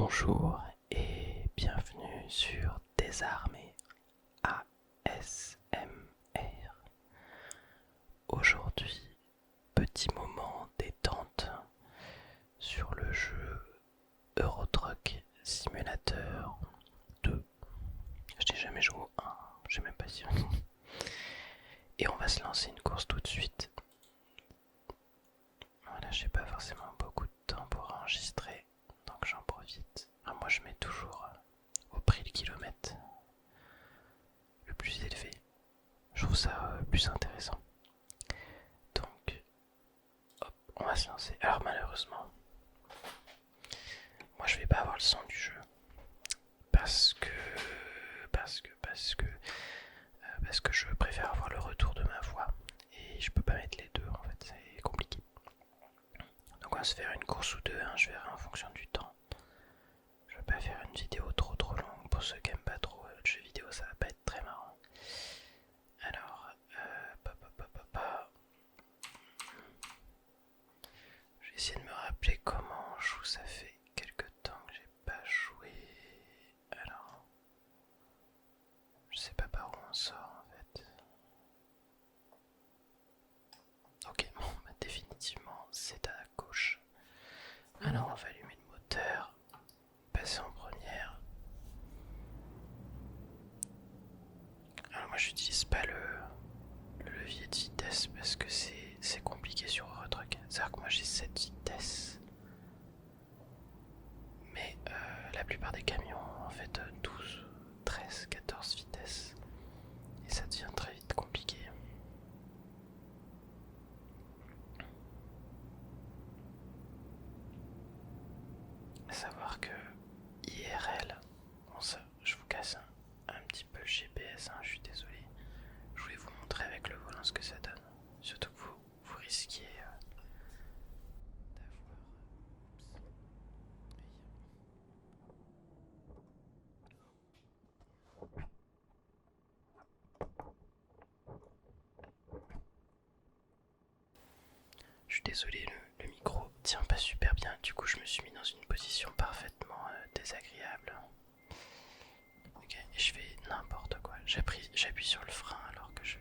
Bonjour et bienvenue sur Désarmé ASMR. Aujourd'hui, petit moment détente sur le jeu Euro Truck Simulator 2. Je n'ai jamais joué au 1, je sais même pas si... Et on va se lancer une course tout de suite. Voilà, j'ai pas forcément beaucoup de temps pour enregistrer, donc j'en profite. Moi je mets toujours au prix le kilomètre le plus élevé. Je trouve ça plus intéressant. Donc, hop, on va se lancer. Alors malheureusement, moi je vais pas avoir le son du jeu. Parce que je préfère avoir le retour de ma voix. Et je peux pas mettre les deux en fait, c'est compliqué. Donc on va se faire une course ou deux, hein, je verrai en fonction du temps. Je vais pas faire une vidéo trop longue pour ceux qui aiment pas trop le jeu vidéo, ça va pas être très marrant. Alors, je vais essayer de me rappeler comment on joue, ça fait quelques temps que j'ai pas joué. Alors, je sais pas par où on sort en fait. Ok, bon, bah, définitivement c'est à gauche. Alors on va allumer le moteur, passer en première. Alors moi j'utilise pas le levier de vitesse parce que c'est compliqué sur Eurotruck. C'est-à-dire que moi j'ai 7 vitesses. Mais la plupart des camions ont en fait 12, 13, 14 vitesses. Et ça devient très vite compliqué. À savoir que IRL, bon ça je vous casse un petit peu le GPS, hein, je suis désolé. Je voulais vous montrer avec le volant ce que ça donne. Surtout que vous risquiez d'avoir... Je suis désolé, le micro tient pas super bien, du coup je me suis mis dans une position parfaitement désagréable. Ok, et je fais n'importe quoi. J'appuie sur le frein alors que je...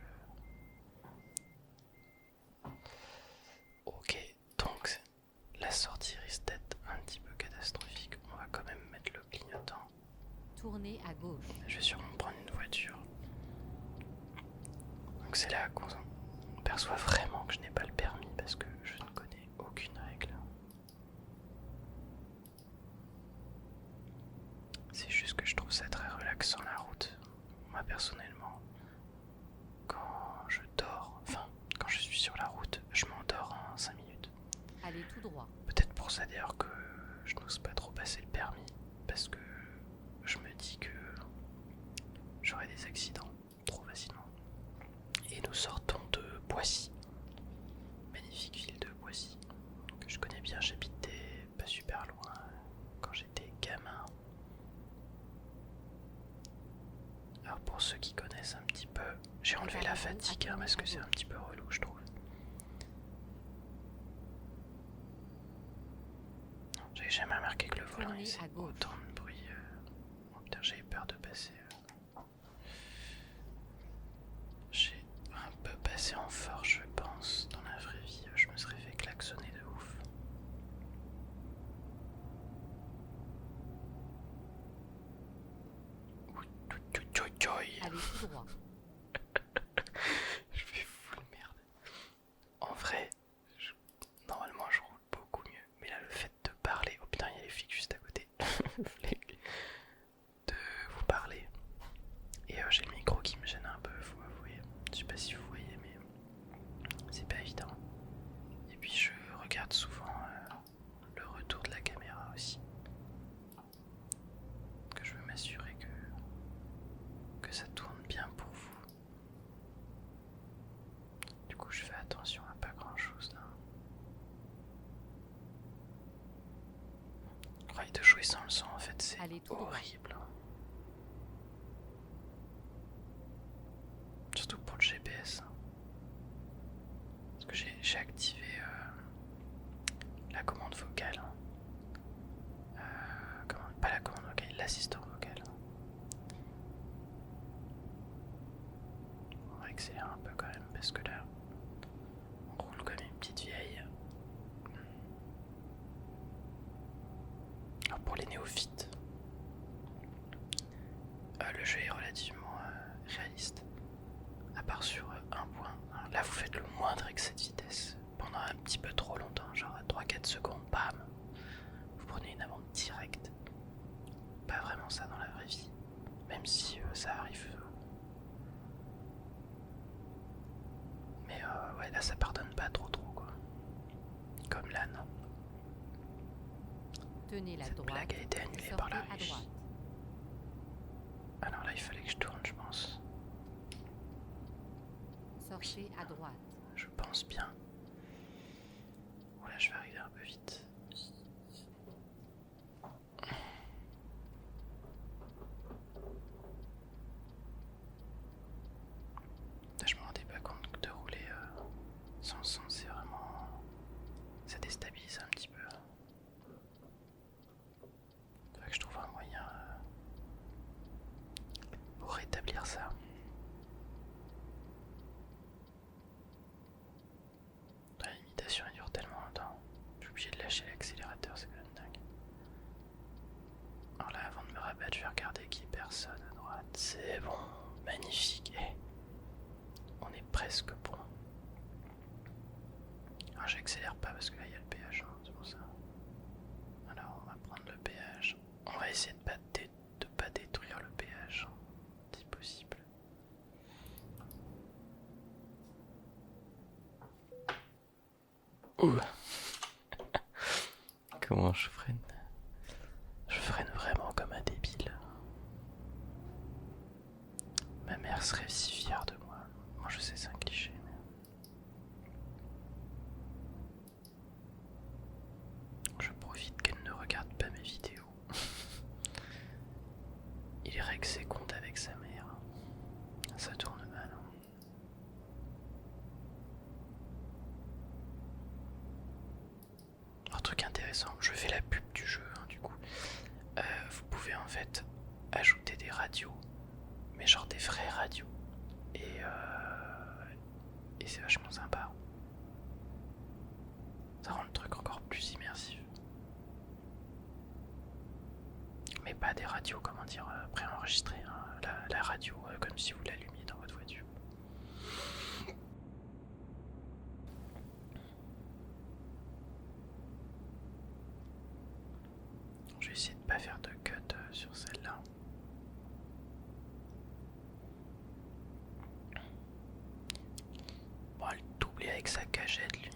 Ok, donc la sortie risque d'être un petit peu catastrophique. On va quand même mettre le clignotant. Tournez à gauche. Je vais sûrement prendre une voiture. Donc c'est là qu'on perçoit vraiment que je n'ai pas le permis parce que je ne connais aucune règle. C'est juste que je trouve ça très relaxant la route. Moi personnellement, quand je dors, enfin quand je suis sur la route, je m'endors en 5 minutes. Allez tout droit. Peut-être pour ça d'ailleurs que je n'ose pas trop passer le permis parce que je me dis que j'aurai des accidents trop facilement. Et nous sortons de Boissy, magnifique ville de Boissy que je connais bien, j'habitais pas super loin quand j'étais gamin. Alors pour ceux qui connaissent un petit peu, j'ai enlevé la fatigue hein, parce que c'est un petit peu relou je trouve. J'avais jamais remarqué que le volant il faisait autant de bruit. Oh putain, j'ai eu peur de passer. J'ai un peu passé en force, je pense. Dans la vraie vie, je me serais fait klaxonner de ouf. Allez tout droit. Je fais full merde. En vrai, normalement je roule beaucoup mieux. Mais là, le fait de parler... Oh putain, il y a les flics juste à côté. De vous parler. Et j'ai le micro qui me gêne un peu, faut avouer. Je sais pas si vous voyez, mais c'est pas évident. Et puis je regarde souvent le retour de la caméra aussi. Que je veux m'assurer que ça tourne bien pour vous. Du coup je fais attention à pas grand chose là. Ouais, de jouer sans le son en fait c'est horrible. Surtout pour le GPS. Parce que j'ai activé la commande vocale. Comment l'assistant vocal. On va accélérer un peu quand même parce que là, on roule comme une petite vieille. Alors pour les néophytes, le jeu est relativement réaliste. À part sur un point. Là vous faites le moindre excès de vitesse pendant un petit peu trop longtemps, genre à 3-4 secondes, bam, vous prenez une amende directe. Pas vraiment ça dans la vraie vie, même si ça arrive. Mais ouais, là ça pardonne pas trop quoi. Comme l'âne. Tenez la Cette droite. blague a été annulée Sortez par la à régie. droite. Alors là il fallait que je tourne, je pense. Sortez à droite. Je pense bien. Voilà, je vais arriver un peu vite. Là, je me rendais pas compte que de rouler sans le son, c'est vraiment... ça déstabilise un petit peu. Faudrait que je trouve un moyen pour rétablir ça. L'imitation elle dure tellement longtemps. Je suis obligé de lâcher l'accélérateur, c'est quand même dingue. Alors là, avant de me rabattre, je vais regarder qu'il n'y ait personne à droite. C'est bon, magnifique. Et on est presque bon. Alors j'accélère pas parce que là il y a le péage, hein, c'est pour ça. Alors on va prendre le péage. On va essayer de pas détruire le péage, si possible. Ouh. Comment je freine? Je freine vraiment comme un débile. Ma mère serait si fière de moi. Moi je sais, c'est un cliché, mais... je profite qu'elle ne regarde pas mes vidéos. Il règle ses comptes avec sa mère. Ça tourne mal. Un truc intéressant, je fais la pub du jeu, hein, du coup. Vous pouvez en fait ajouter des radios, mais genre des vraies radios. Et c'est vachement sympa. Ça rend le truc encore plus immersif. Mais pas des radios, comment dire, préenregistrées. Hein. La radio, comme si vous l'allumiez dans votre voiture. Je vais essayer de pas faire de cut sur celle-là. Bon, elle doublait avec sa cagette, lui.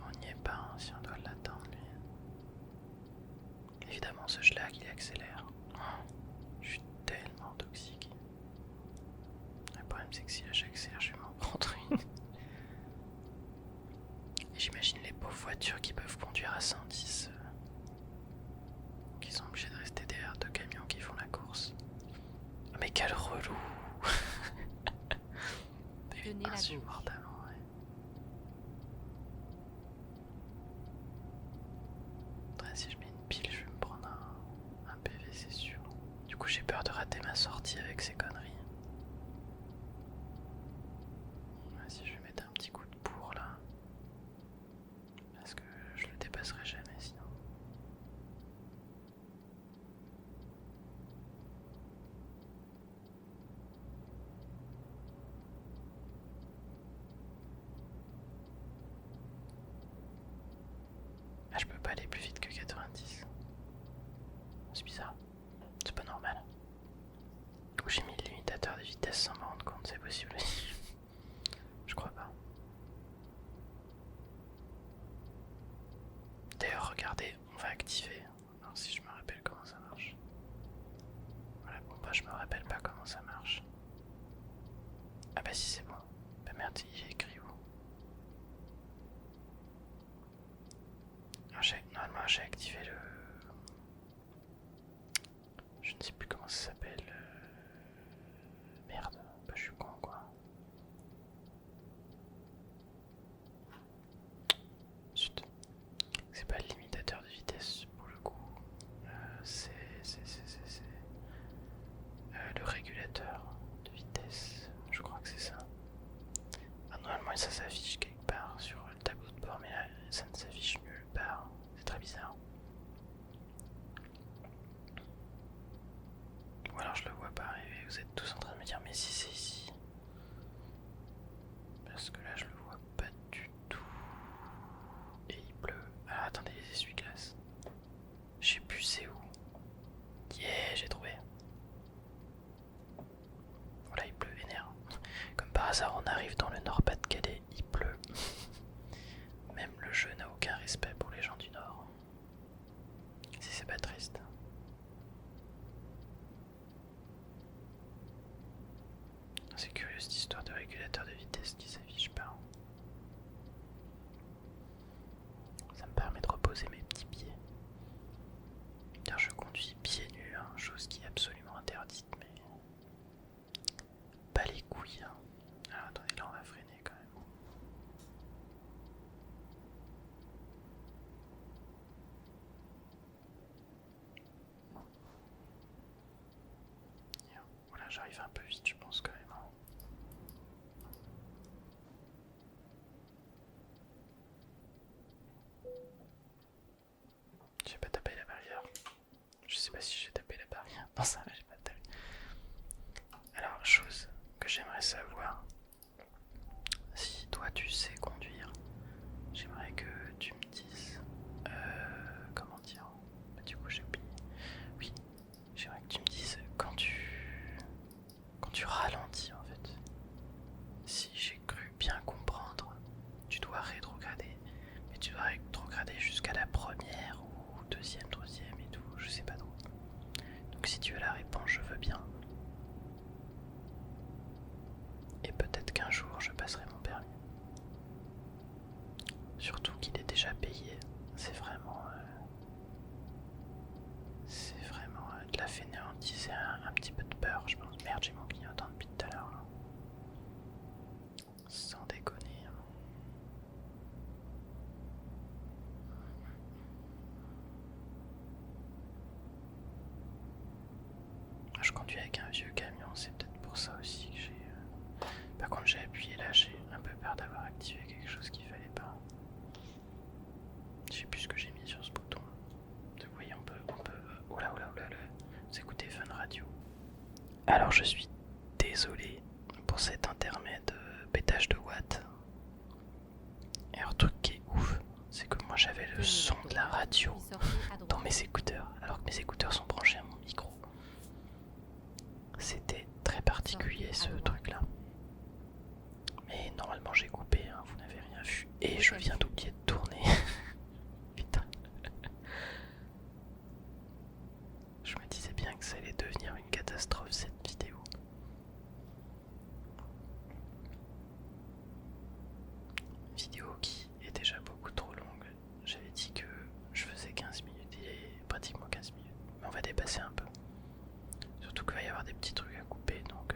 On n'y est pas, hein, si on doit l'attendre, lui. Évidemment, ce schlag, il accélère. Oh, je suis tellement toxique. Le problème, c'est que si là j'accélère, je vais m'en prendre une. Et j'imagine les pauvres voitures qui peuvent conduire à 110, qui sont obligés de rester derrière deux camions qui font la course. Mais quel relou! Tenez la gauche. Insupportable, ouais. Après, si je mets une pile, je vais me prendre un PV, c'est sûr. Du coup, j'ai peur de rater ma sortie avec ces conneries. Ouais, si je vais mettre un petit coup de pour là. Parce que je le dépasserai jamais sinon. Ah, je peux pas aller plus vite que 90. C'est bizarre. C'est pas normal. Ou j'ai mis le limitateur de vitesse sans me rendre compte, c'est possible. Je crois pas. D'ailleurs, regardez, on va activer. Alors si je me rappelle comment ça marche. Voilà, bon bah je me rappelle pas comment ça marche. Ah bah si c'est bon. Bah merde, il est écrit où? Normalement j'ai activé le... je ne sais plus comment ça s'appelle. Merde, bah je suis con quoi. Zut. Moi ça s'affiche quelque part sur le tableau de bord, mais là ça ne s'affiche nulle part. C'est très bizarre. Ou alors je le vois pas arriver, vous êtes tous en train de me dire mais si c'est ici. Parce que là je le vois pas du tout. Et il pleut. Ah attendez, les essuie-glaces. Je sais plus c'est où. Yeah, j'ai trouvé. Voilà, il pleut vénère. Comme par hasard, on arrive dans le Nord-Pas-de-Calais, il pleut. Même le jeu n'a aucun respect pour les gens du Nord. Si c'est pas triste. C'est curieux cette histoire de régulateur de vitesse qui s'affiche pas. Ça me permet de reposer mes petits pieds. Car je conduis pieds nus, hein, chose qui est absolument interdite, mais pas les couilles. Hein. Ah, attendez, là on va freiner quand même. Voilà, j'arrive un peu vite, je pense quand même. Hein. J'ai pas tapé la barrière. Je sais pas si j'ai tapé la barrière. Non, ça va, j'ai pas tapé. Alors, chose que j'aimerais savoir, si toi tu sais conduire, j'aimerais que tu me dises. Comment dire. Bah, du coup, j'ai oublié. Oui, j'aimerais que tu me dises quand tu ralentis en fait. Si j'ai cru bien comprendre, tu dois rétrograder. Mais tu dois rétrograder jusqu'à la première ou deuxième, troisième et tout, je sais pas trop. Donc si tu as la réponse, je veux bien. Et peut-être qu'un jour je passerai mon permis. Surtout qu'il est déjà payé. C'est vraiment de la fainéantise et un petit peu de peur, je pense. Merde, j'ai mon clignotant depuis tout à l'heure. Sans déconner. Je conduis avec un vieux camion, c'est peut-être pour ça aussi que j'ai... Par contre j'ai appuyé là, j'ai un peu peur d'avoir activé quelque chose qu'il fallait pas. Je sais plus ce que j'ai mis sur ce bouton. Vous voyez, on peut... Oula, vous écoutez Fun Radio. Alors je suis désolé pour cet intermède pétage de watts. Et un truc qui est ouf, c'est que moi j'avais le son de la radio dans mes écouteurs, alors que mes écouteurs sont branchés à mon micro. C'était très particulier ce truc là. Mais normalement j'ai coupé, hein, vous n'avez rien vu. Et je viens d'oublier de tourner. Putain. Je me disais bien que ça allait devenir une catastrophe cette vidéo. Vidéo qui est déjà beaucoup trop longue. J'avais dit que je faisais 15 minutes, il est pratiquement 15 minutes. Mais on va dépasser un peu. Surtout qu'il va y avoir des petits trucs à couper, donc...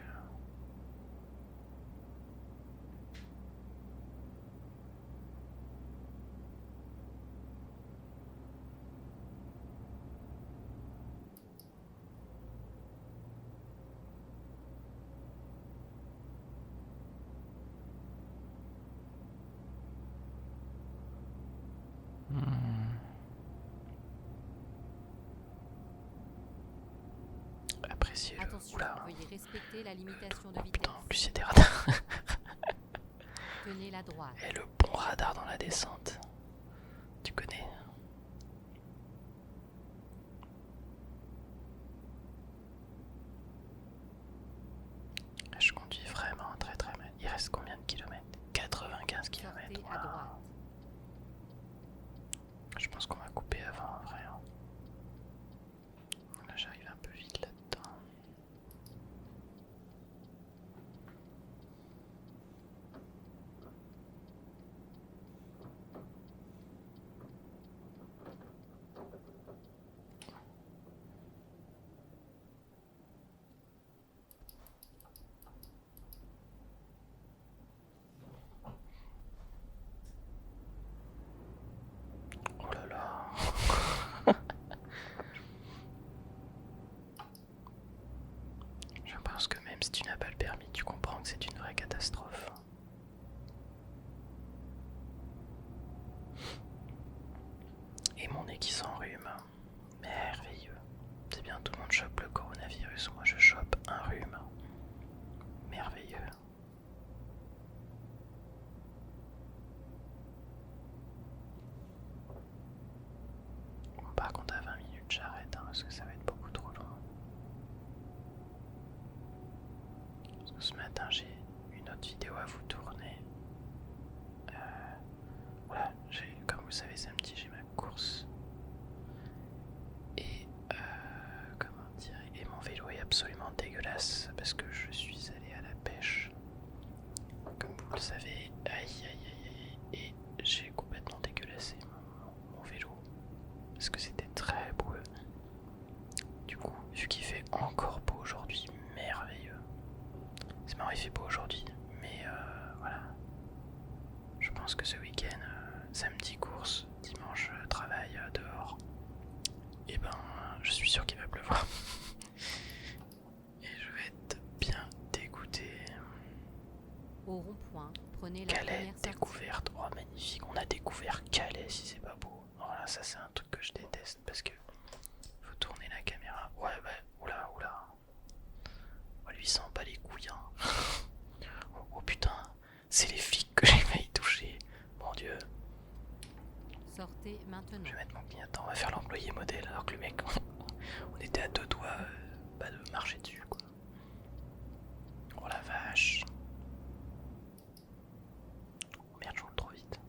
Appréciez-le. Attention, veuillez respecter la limitation de vitesse. Putain, en plus il y a des radars. Tenez la droite. Et le bon radar dans la descente. Tu connais. Je conduis vraiment très très mal. Il reste combien de kilomètres? 95 kilomètres. Sortez à droite. Je pense qu'on va couper avant en vrai. Hein. Là j'arrive un peu vite là-dedans. Et mon nez qui s'enrhume. Merveilleux. C'est bien, tout le monde chope le coronavirus. Moi je chope un rhume. Merveilleux. Bon, par contre à 20 minutes j'arrête parce que ça va être beaucoup trop long. Parce que ce matin j'ai une autre vidéo à vous tourner. Voilà, comme vous le savez samedi j'ai ma course. Et comment dire, et mon vélo est absolument dégueulasse parce que je suis allé à la pêche. Comme vous le savez, aïe aïe aïe aïe, et j'ai complètement dégueulassé mon vélo parce que c'était très boueux. Du coup, vu qu'il fait encore beau aujourd'hui, merveilleux. C'est marrant, il fait beau aujourd'hui, mais voilà. Je pense que ce week-end, samedi course, dimanche travail dehors, et ben je suis sûr qu'il va pleuvoir. Et je vais être bien dégoûté. Au rond-point, prenez la Calais première sortie. découverte, oh magnifique, on a découvert Calais si c'est pas beau. Voilà, ça c'est un truc que je déteste parce que faut tourner la caméra. Ouais bah oula oula. Oh, lui il s'en bat les couilles hein. Oh putain, c'est les flics que j'ai failli toucher. Mon dieu. Sortez maintenant. Je vais mettre mon clignotant, on va faire l'employé modèle alors que le mec on était à deux doigts de marcher dessus quoi. Oh la vache. Oh merde, je roule trop vite.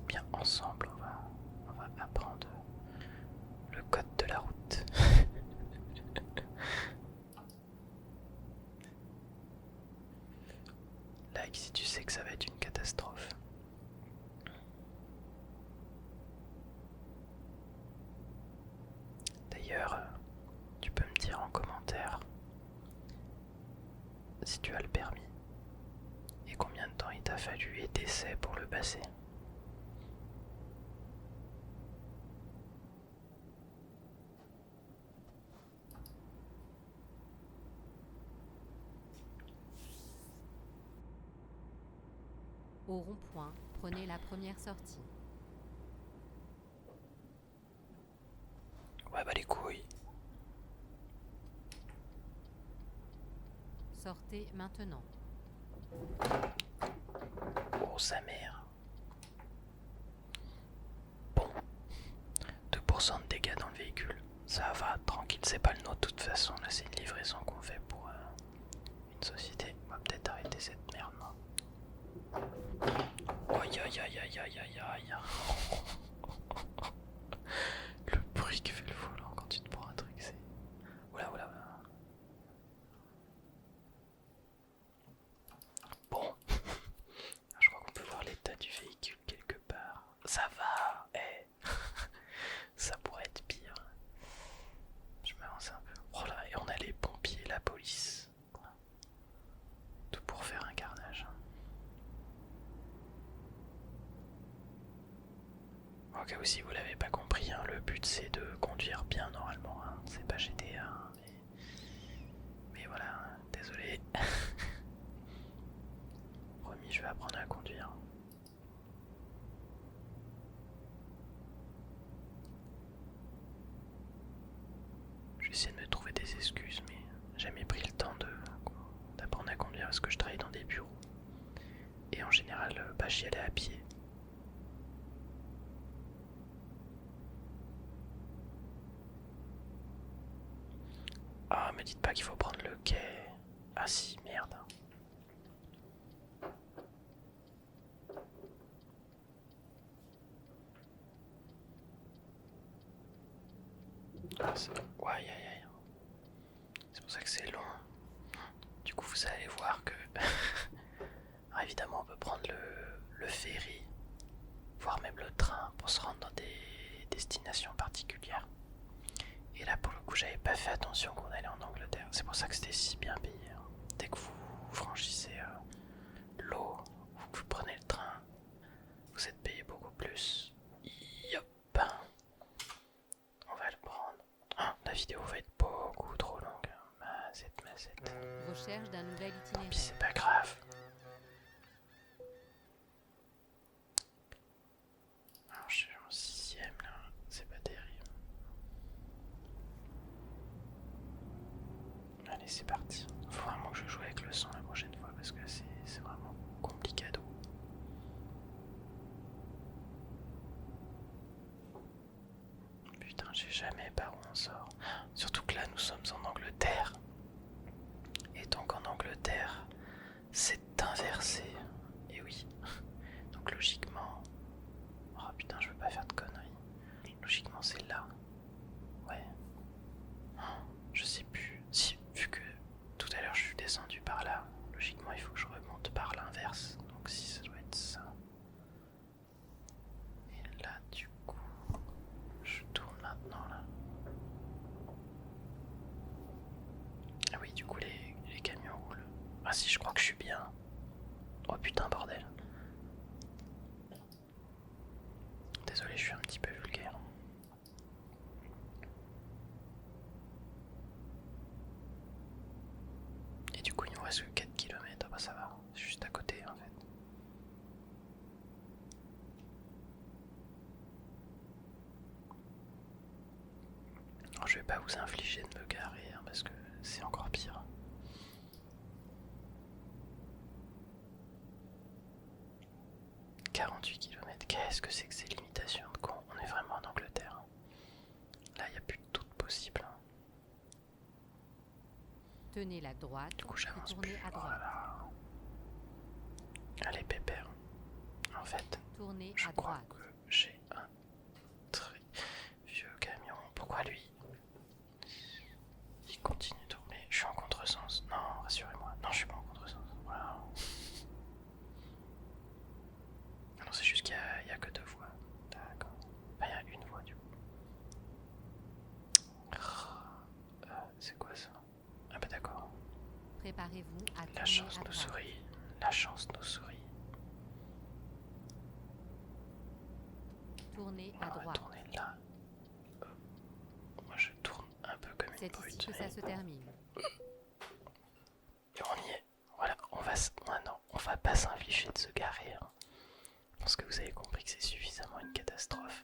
Bien ensemble on va apprendre le code de la route. Like si tu sais que ça va être une catastrophe. D'ailleurs, tu peux me dire en commentaire si tu as le permis et combien de temps il t'a fallu et d'essais pour le passer. Au rond-point, prenez la première sortie. Ouais bah les couilles. Sortez maintenant. Oh sa mère. Bon, 2% de dégâts dans le véhicule. Ça va, tranquille, c'est pas le nôtre de toute façon. Là c'est une livraison qu'on fait pour une société. On va peut-être arrêter cette merde là. Aïe aïe aïe aïe aïe aïe aïe. Le bruit que fait le volant quand tu te prends un truc, c'est... Oula oula oula. Bon. Je crois qu'on peut voir l'état du véhicule quelque part. Ça va, ça pourrait être pire. Je m'avance un peu. Oh là, et on a les pompiers, la police. Tout pour faire un carnage. Au cas où si vous l'avez pas compris, hein, le but c'est de conduire bien normalement. Hein. C'est pas GTA, hein, mais voilà, hein, désolé. Promis, je vais apprendre à conduire. Je vais essayer de me trouver des excuses, mais j'ai jamais pris le temps d'apprendre à conduire parce que je travaille dans des bureaux. Et en général, j'y allais à pied. Ah, me dites pas qu'il faut prendre le quai. Ah si, merde. Ah, ouais, aïe, aïe, aïe. C'est pour ça que c'est long. Du coup, vous allez voir que... Alors, évidemment, on peut prendre le ferry, voire même le train pour se rendre dans des destinations particulières. Et là, pour le coup, j'avais pas fait attention qu'on allait en Angleterre. C'est pour ça que c'était si bien payé. Dès que vous franchissez l'eau, vous prenez le train, vous êtes payé beaucoup plus. Yop. On va le prendre. Ah, la vidéo va être beaucoup trop longue. Mazette. Recherche d'un nouvel Tant pis, itinéraire. c'est pas grave. c'est parti. Faut vraiment que je joue avec le son la prochaine fois parce que c'est vraiment complicado. Putain, j'ai jamais par où on sort. Surtout que là, nous sommes en Angleterre. Et donc en Angleterre, c'est inversé. Et oui. Donc logiquement... Oh putain, je veux pas faire de conneries. Logiquement, c'est là. Ouais. Oh, je sais plus. Si, vu que tout à l'heure je suis descendu par là, logiquement il faut que je remonte par l'inverse. Donc si ça doit être ça. Et là, du coup, je tourne maintenant là. Ah oui, du coup les camions roulent. Ah si, je crois que je suis bien. Oh putain, bordel. Désolé, je suis un petit peu vulgaire. Et du coup, il nous reste que 4 km. Ah bah ça va, c'est juste à côté en fait. Alors, je vais pas vous infliger de me garer hein, parce que c'est encore pire. « 48 km, qu'est-ce que c'est que ces limitations de con? On est vraiment en Angleterre. Là, il n'y a plus de doute possible. Tenez la droite, Du coup, puis j'avance tournez plus. à Oh là droite. là. Allez, pépère. En fait, Tournez je à crois droite. que j'ai un très vieux camion. Pourquoi lui? Il continue de rouler. Je suis en contresens. Non, rassurez-moi. Non, je suis pas en contresens. Voilà. Ah non, c'est juste qu'il y a que 2 voies. D'accord. Enfin, il y a une voie du coup. C'est quoi ça? Ah bah d'accord. Préparez-vous à La tourner chance à nous droite. sourit. La chance nous sourit. Tournez On à va droite. tourner là. Moi je tourne un peu comme une C'est ici brute. que ça se termine. Et on y est. Voilà, on va pas s'infliger de se garer. Hein. Je pense que vous avez compris que c'est suffisamment une catastrophe.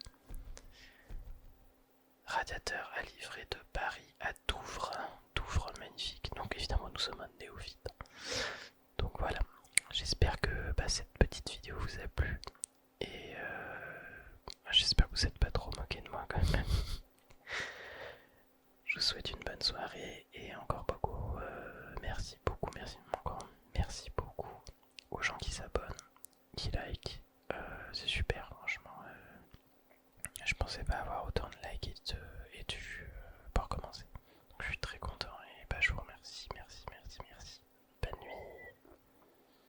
Radiateur à livrer de Paris à Douvres. Douvres magnifique. Donc évidemment nous sommes un néophyte. Donc voilà. J'espère que cette petite vidéo vous a plu. Et j'espère que vous n'êtes pas trop moqué de moi quand même. Je vous souhaite une bonne soirée et encore beaucoup, merci beaucoup aux gens qui s'abonnent, qui like, c'est super franchement. Je pensais pas avoir autant de likes et